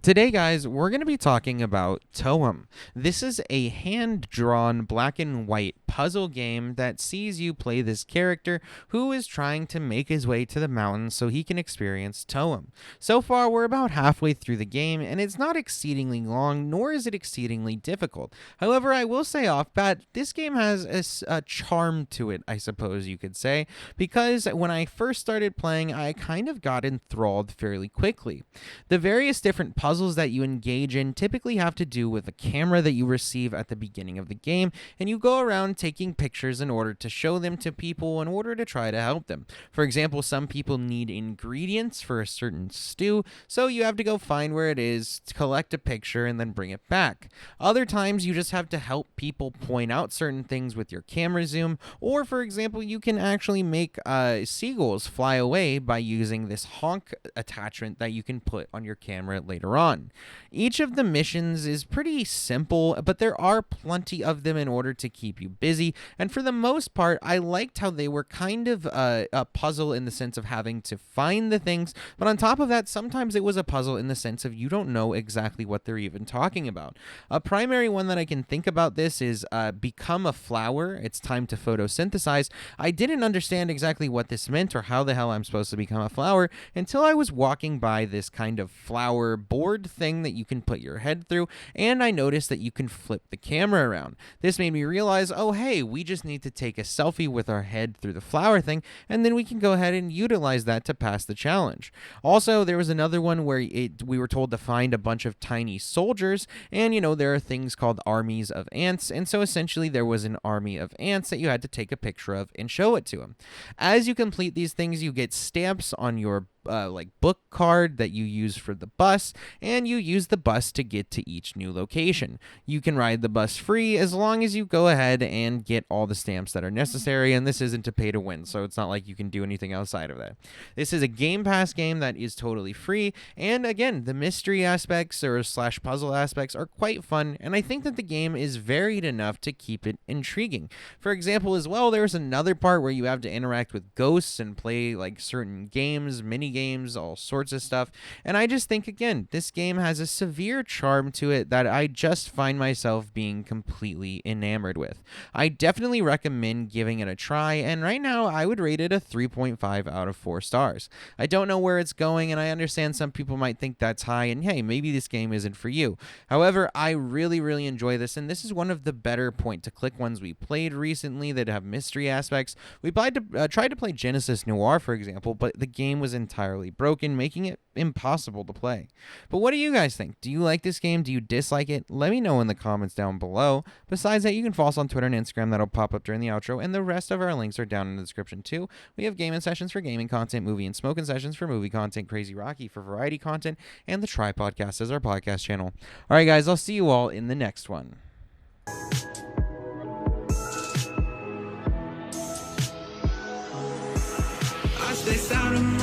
Today, guys, we're going to be talking about TOEM. This is a hand-drawn black and white puzzle game that sees you play this character who is trying to make his way to the mountains so he can experience TOEM. So far, we're about halfway through the game, and it's not exceedingly long, nor is it exceedingly difficult. However, I will say off bat, this game has a charm to it, I suppose you could say, because when I first started playing, I kind of got enthralled fairly quickly. The various different puzzles that you engage in typically have to do with a camera that you receive at the beginning of the game, and you go around taking pictures in order to show them to people in order to try to help them. For example, some people need ingredients for a certain stew, so you have to go find where it is, collect a picture, and then bring it back. Other times, you just have to help people point out certain things with your camera zoom, or for example, you can actually make seagulls fly away by using this honk attachment that you can put on your camera later on. Each of the missions is pretty simple, but there are plenty of them in order to keep you busy, and for the most part, I liked how they were kind of a puzzle in the sense of having to find the things, but on top of that, sometimes it was a puzzle in the sense of you don't know exactly what they're even talking about. A primary one that I can think about this is become a flower. It's time to photosynthesize. I didn't understand exactly what this meant or how the hell I'm supposed to become a flower until I was walking by this kind of flower board thing that you can put your head through, and I noticed that you can flip the camera around. This made me realize, oh hey, we just need to take a selfie with our head through the flower thing, and then we can go ahead and utilize that to pass the challenge. Also, there was another one where we were told to find a bunch of tiny soldiers, and there are things called armies of ants, and so essentially there was an army of ants that you had to take a picture of and show it to them. As you complete these things, you get stamps on your book card that you use for the bus, and you use the bus to get to each new location. You can ride the bus free as long as you go ahead and get all the stamps that are necessary, and this isn't to pay to win, so it's not like you can do anything outside of that. This is a Game Pass game that is totally free, and again, the mystery aspects or / puzzle aspects are quite fun, and I think that the game is varied enough to keep it intriguing. For example, as well, there's another part where you have to interact with ghosts and play certain games, mini games, all sorts of stuff, and I just think, again, this game has a severe charm to it that I just find myself being completely enamored with. I definitely recommend giving it a try, and right now I would rate it a 3.5 out of 4 stars. I don't know where it's going, and I understand some people might think that's high, and hey, maybe this game isn't for you. However, I really enjoy this, and this is one of the better point-to-click ones we played recently that have mystery aspects. We tried to play Genesis Noir, for example, but the game was entirely broken, making it impossible to play. But what do you guys think? Do you like this game? Do you dislike it? Let me know in the comments down below. Besides that, you can follow us on Twitter and Instagram. That'll pop up during the outro, and the rest of our links are down in the description too. We have gaming sessions for gaming content, movie and Smokin sessions for movie content, CrazyRocky for variety content, and the Try Podcast as our podcast channel. All right, guys, I'll see you all in the next one. I stay silent.